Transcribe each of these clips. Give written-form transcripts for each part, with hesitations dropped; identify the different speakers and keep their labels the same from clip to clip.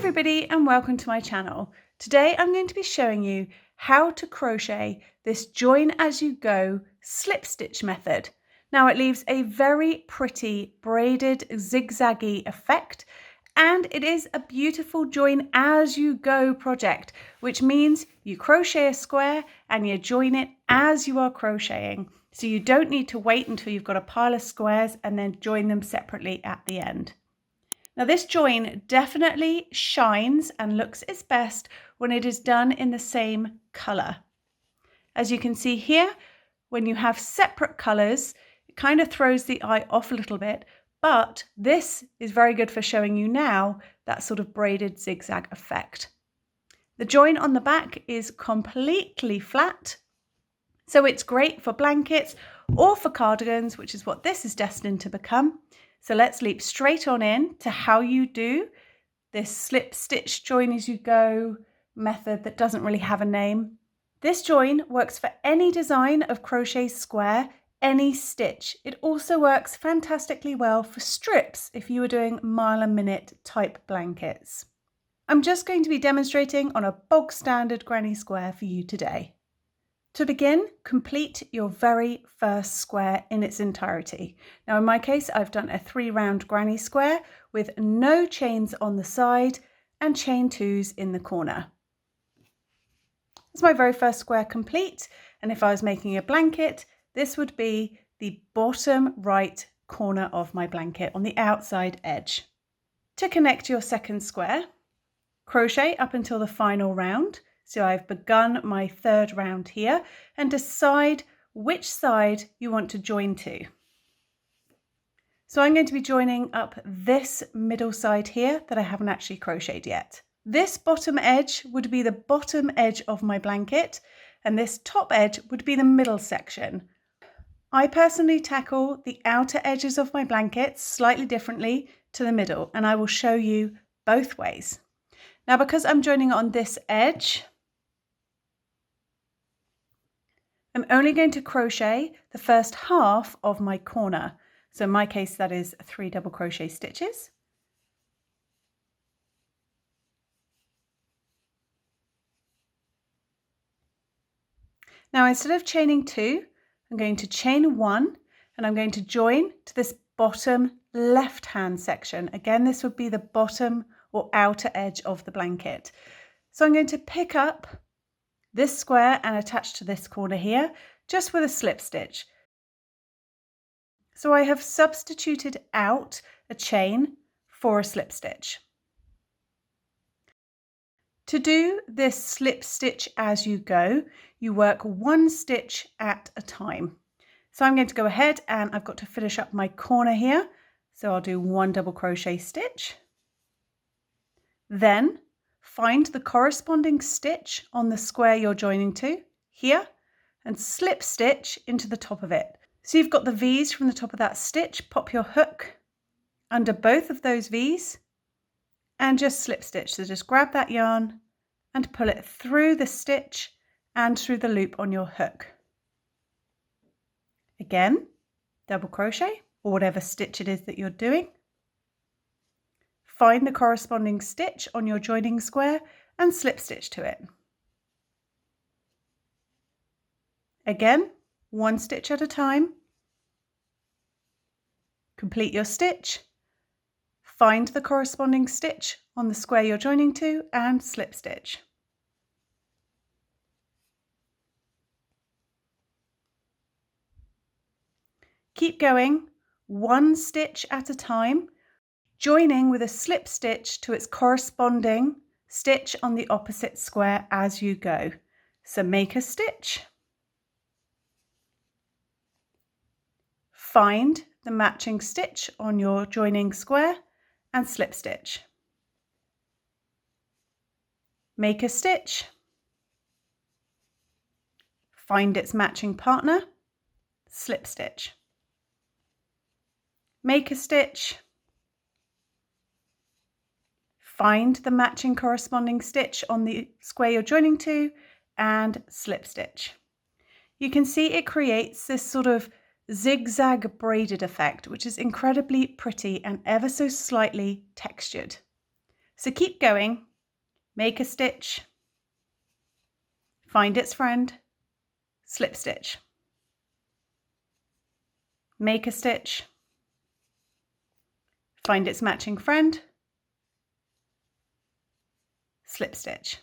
Speaker 1: everybody and welcome to my channel. Today I'm going to be showing you how to crochet this join as you go slip stitch method. Now it leaves a very pretty braided zigzaggy effect and it is a beautiful join as you go project, which means you crochet a square and you join it as you are crocheting. So you don't need to wait until you've got a pile of squares and then join them separately at the end. Now this join definitely shines and looks its best when it is done in the same colour. As you can see here, when you have separate colours, it kind of throws the eye off a little bit, but this is very good for showing you now that sort of braided zigzag effect. The join on the back is completely flat, so it's great for blankets or for cardigans, which is what this is destined to become. So let's leap straight on in to how you do this slip stitch join as you go method that doesn't really have a name. This join works for any design of crochet square, any stitch. It also works fantastically well for strips if you were doing mile a minute type blankets. I'm just going to be demonstrating on a bog standard granny square for you today. To begin, complete your very first square in its entirety. Now in my case, I've done a 3-round granny square with no chains on the side and chain 2s in the corner. That's my very first square complete, and if I was making a blanket, this would be the bottom right corner of my blanket on the outside edge. To connect your second square, crochet up until the final round. So I've begun my 3rd round here and decide which side you want to join to. So I'm going to be joining up this middle side here that I haven't actually crocheted yet. This bottom edge would be the bottom edge of my blanket and this top edge would be the middle section. I personally tackle the outer edges of my blankets slightly differently to the middle, and I will show you both ways. Now because I'm joining on this edge, I'm only going to crochet the first half of my corner. So in my case, that is 3 double crochet stitches. Now instead of chaining 2, I'm going to chain 1 and I'm going to join to this bottom left hand section. Again, this would be the bottom or outer edge of the blanket. So I'm going to pick up this square and attach to this corner here just with a slip stitch. So I have substituted out a chain for a slip stitch. To do this slip stitch as you go, you work 1 stitch at a time. So I'm going to go ahead and I've got to finish up my corner here. So I'll do 1 double crochet stitch. Then find the corresponding stitch on the square you're joining to here and slip stitch into the top of it. So you've got the V's from the top of that stitch, pop your hook under both of those V's and just slip stitch. So just grab that yarn and pull it through the stitch and through the loop on your hook. Again, double crochet or whatever stitch it is that you're doing. Find the corresponding stitch on your joining square and slip stitch to it. Again, 1 stitch at a time. Complete your stitch. Find the corresponding stitch on the square you're joining to and slip stitch. Keep going 1 stitch at a time, joining with a slip stitch to its corresponding stitch on the opposite square as you go. So make a stitch, find the matching stitch on your joining square and slip stitch. Make a stitch, find its matching partner, slip stitch. Make a stitch, find the matching corresponding stitch on the square you're joining to and slip stitch. You can see it creates this sort of zigzag braided effect, which is incredibly pretty and ever so slightly textured. So keep going, make a stitch, find its friend, slip stitch, make a stitch, find its matching friend, slip stitch.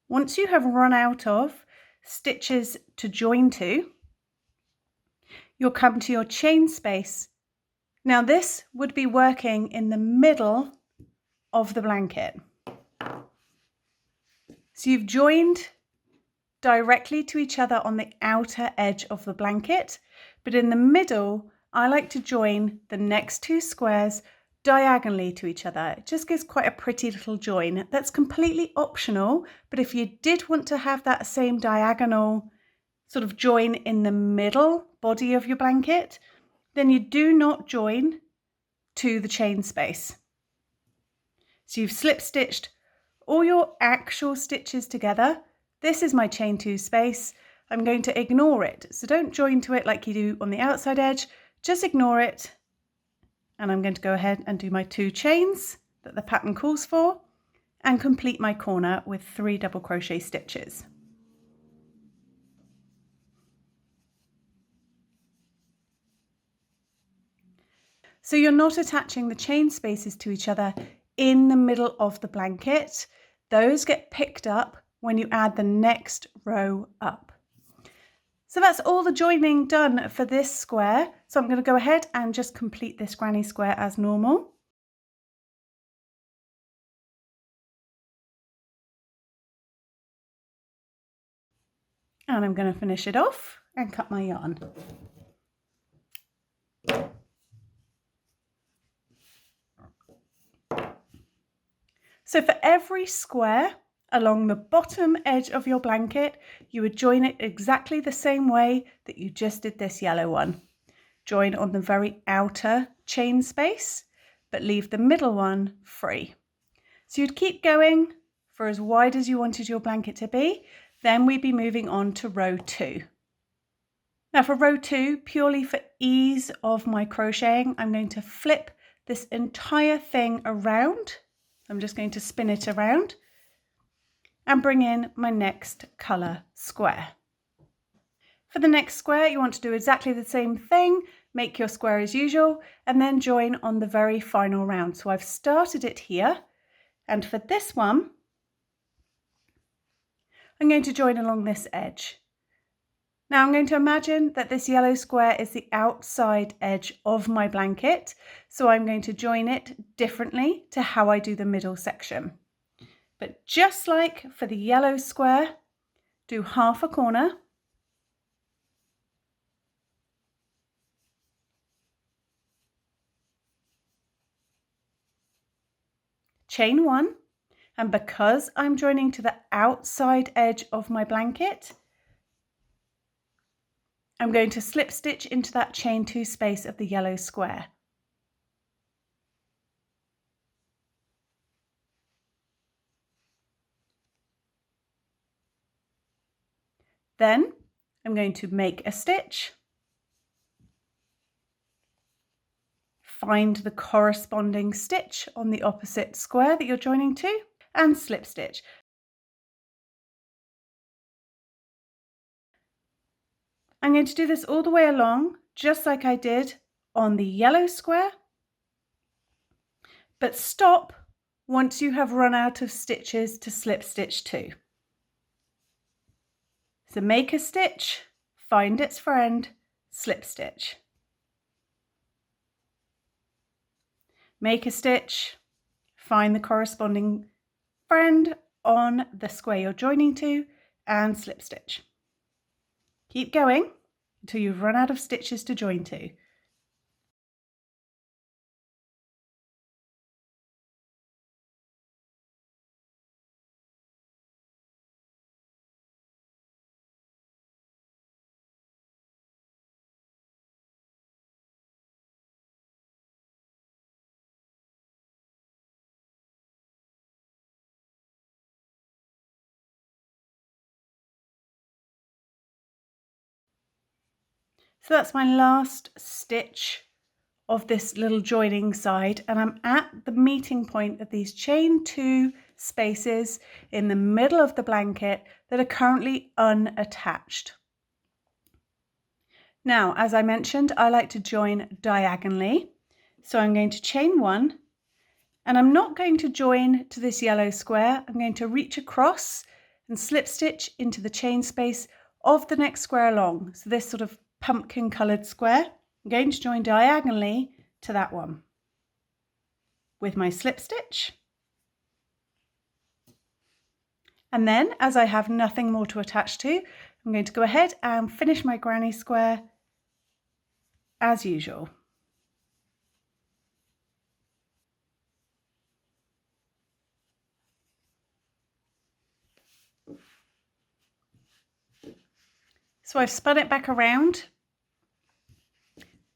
Speaker 1: Once you have run out of stitches to join to, you'll come to your chain space. Now this would be working in the middle of the blanket. So you've joined directly to each other on the outer edge of the blanket, but in the middle, I like to join the next two squares diagonally to each other. It just gives quite a pretty little join. That's completely optional, but if you did want to have that same diagonal sort of join in the middle body of your blanket, then you do not join to the chain space. So you've slip stitched all your actual stitches together. This is my chain 2 space. I'm going to ignore it. So don't join to it like you do on the outside edge, just ignore it. And I'm going to go ahead and do my 2 chains that the pattern calls for and complete my corner with 3 double crochet stitches. So you're not attaching the chain spaces to each other in the middle of the blanket. Those get picked up when you add the next row up. So that's all the joining done for this square. So I'm going to go ahead and just complete this granny square as normal. And I'm going to finish it off and cut my yarn. So for every square along the bottom edge of your blanket, you would join it exactly the same way that you just did this yellow one. Join on the very outer chain space, but leave the middle one free. So you'd keep going for as wide as you wanted your blanket to be. Then we'd be moving on to row 2. Now for row 2, purely for ease of my crocheting, I'm going to flip this entire thing around. I'm just going to spin it around and bring in my next colour square. For the next square, you want to do exactly the same thing, make your square as usual, and then join on the very final round. So I've started it here, and for this one, I'm going to join along this edge. Now I'm going to imagine that this yellow square is the outside edge of my blanket, so I'm going to join it differently to how I do the middle section. But just like for the yellow square, do half a corner, chain 1, and because I'm joining to the outside edge of my blanket, I'm going to slip stitch into that chain 2 space of the yellow square. Then I'm going to make a stitch, find the corresponding stitch on the opposite square that you're joining to, and slip stitch. I'm going to do this all the way along, just like I did on the yellow square, but stop once you have run out of stitches to slip stitch to. So make a stitch, find its friend, slip stitch. Make a stitch, find the corresponding friend on the square you're joining to, and slip stitch. Keep going until you've run out of stitches to join to. So that's my last stitch of this little joining side, and I'm at the meeting point of these chain 2 spaces in the middle of the blanket that are currently unattached. Now, as I mentioned, I like to join diagonally, so I'm going to chain 1, and I'm not going to join to this yellow square. I'm going to reach across and slip stitch into the chain space of the next square along, so this sort of pumpkin coloured square. I'm going to join diagonally to that one with my slip stitch. And then, as I have nothing more to attach to, I'm going to go ahead and finish my granny square as usual. So I've spun it back around.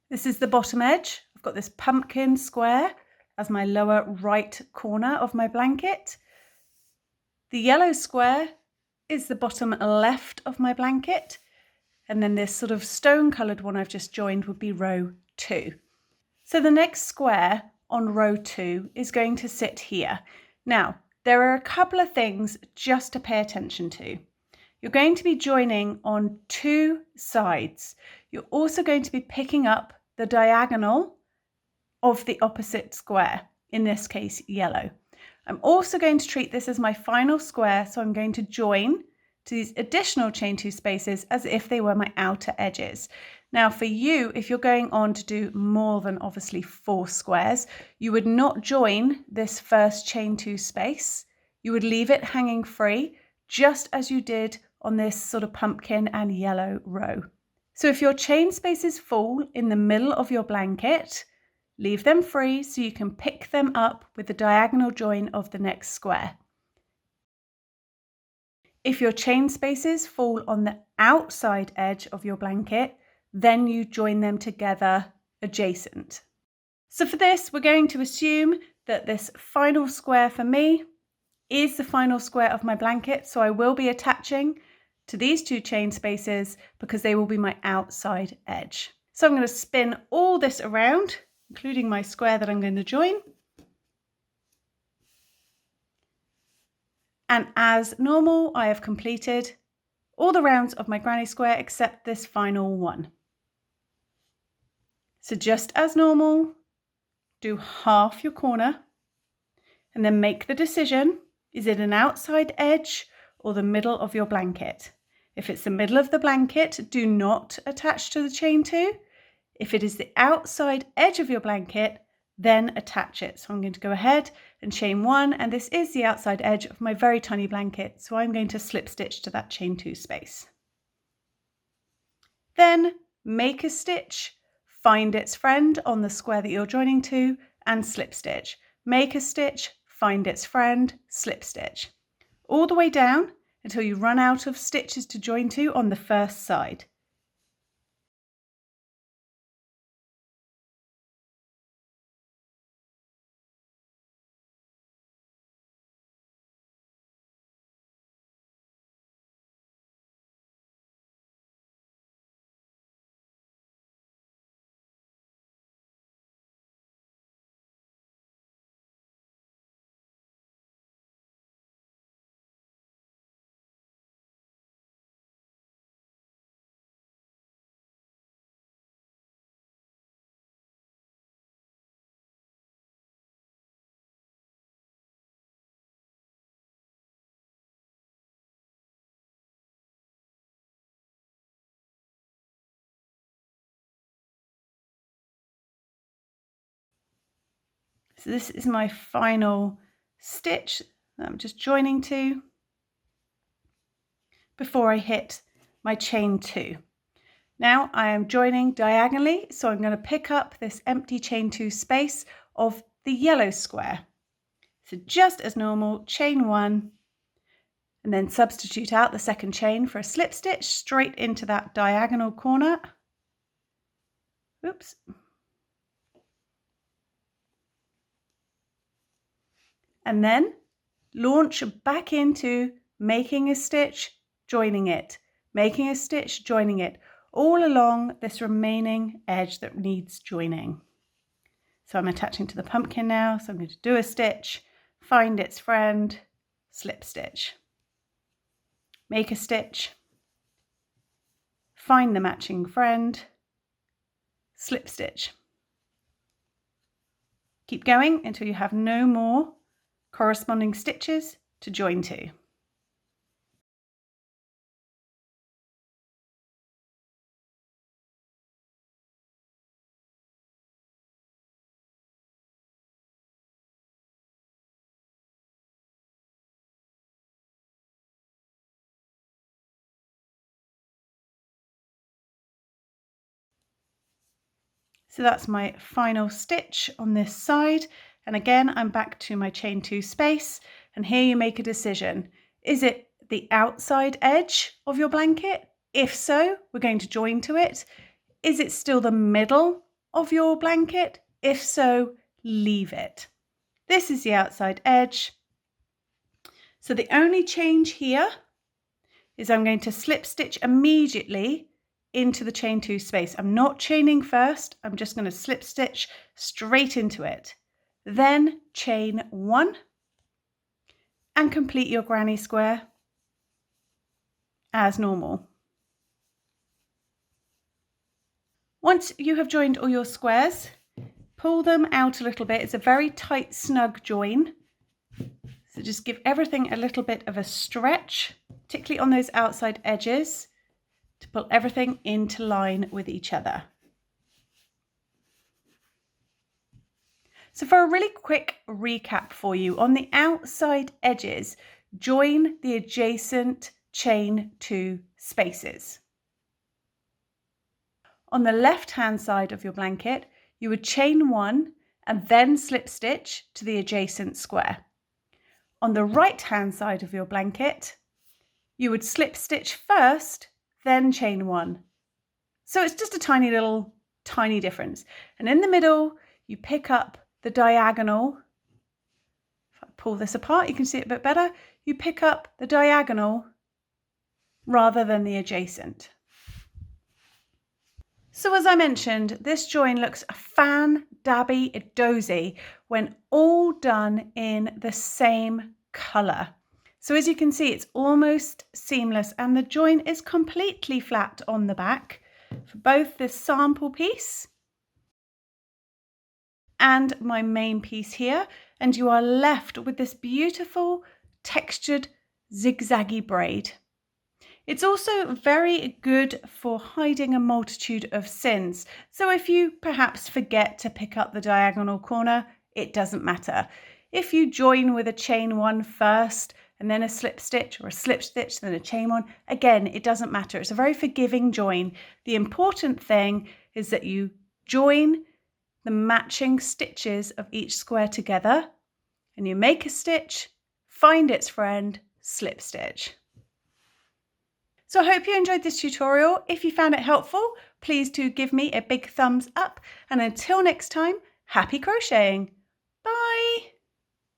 Speaker 1: This is the bottom edge. I've got this pumpkin square as my lower right corner of my blanket. The yellow square is the bottom left of my blanket. And then this sort of stone coloured one I've just joined would be row 2. So the next square on row 2 is going to sit here. Now, there are a couple of things just to pay attention to. You're going to be joining on 2 sides. You're also going to be picking up the diagonal of the opposite square, in this case yellow. I'm also going to treat this as my final square, so I'm going to join to these additional chain 2 spaces as if they were my outer edges. Now for you, if you're going on to do more than obviously 4 squares, you would not join this first chain 2 space. You would leave it hanging free, just as you did on this sort of pumpkin and yellow row. So if your chain spaces fall in the middle of your blanket, leave them free so you can pick them up with the diagonal join of the next square. If your chain spaces fall on the outside edge of your blanket, then you join them together adjacent. So for this, we're going to assume that this final square for me is the final square of my blanket, so I will be attaching to these 2 chain spaces because they will be my outside edge. So I'm going to spin all this around, including my square that I'm going to join. And as normal, I have completed all the rounds of my granny square except this final one. So just as normal, do half your corner and then make the decision, is it an outside edge or the middle of your blanket? If it's the middle of the blanket, do not attach to the chain 2. If it is the outside edge of your blanket, then attach it. So I'm going to go ahead and chain 1, and this is the outside edge of my very tiny blanket, so I'm going to slip stitch to that chain 2 space. Then make a stitch, find its friend on the square that you're joining to, and slip stitch. Make a stitch, find its friend, slip stitch. All the way down until you run out of stitches to join to on the first side. So this is my final stitch that I'm just joining to before I hit my chain 2. Now I am joining diagonally, so I'm going to pick up this empty chain 2 space of the yellow square. So just as normal, chain 1 and then substitute out the second chain for a slip stitch straight into that diagonal corner. Oops. And then launch back into making a stitch, joining it, making a stitch, joining it, all along this remaining edge that needs joining. So I'm attaching to the pumpkin now. So I'm going to do a stitch, find its friend, slip stitch, make a stitch, find the matching friend, slip stitch. Keep going until you have no more corresponding stitches to join to. So that's my final stitch on this side. And again, I'm back to my chain 2 space. And here you make a decision. Is it the outside edge of your blanket? If so, we're going to join to it. Is it still the middle of your blanket? If so, leave it. This is the outside edge. So the only change here is I'm going to slip stitch immediately into the chain 2 space. I'm not chaining first, I'm just going to slip stitch straight into it. Then chain 1 and complete your granny square as normal. Once you have joined all your squares, pull them out a little bit. It's a very tight, snug join. So just give everything a little bit of a stretch, particularly on those outside edges, to pull everything into line with each other. So for a really quick recap for you, on the outside edges, join the adjacent chain 2 spaces. On the left-hand side of your blanket, you would chain 1 and then slip stitch to the adjacent square. On the right-hand side of your blanket, you would slip stitch first, then chain 1. So it's just a tiny difference. And in the middle, you pick up the diagonal. If I pull this apart, you can see it a bit better. You pick up the diagonal rather than the adjacent. So as I mentioned, this join looks fan-dabby-dozy when all done in the same colour. So as you can see, it's almost seamless and the join is completely flat on the back for both this sample piece and my main piece here. And you are left with this beautiful textured zigzaggy braid. It's also very good for hiding a multitude of sins. So if you perhaps forget to pick up the diagonal corner, it doesn't matter. If you join with a chain 1 first and then a slip stitch, or a slip stitch, then a chain 1, again, it doesn't matter. It's a very forgiving join. The important thing is that you join the matching stitches of each square together and you make a stitch, find its friend, slip stitch. So I hope you enjoyed this tutorial. If you found it helpful, please do give me a big thumbs up. And until next time, happy crocheting!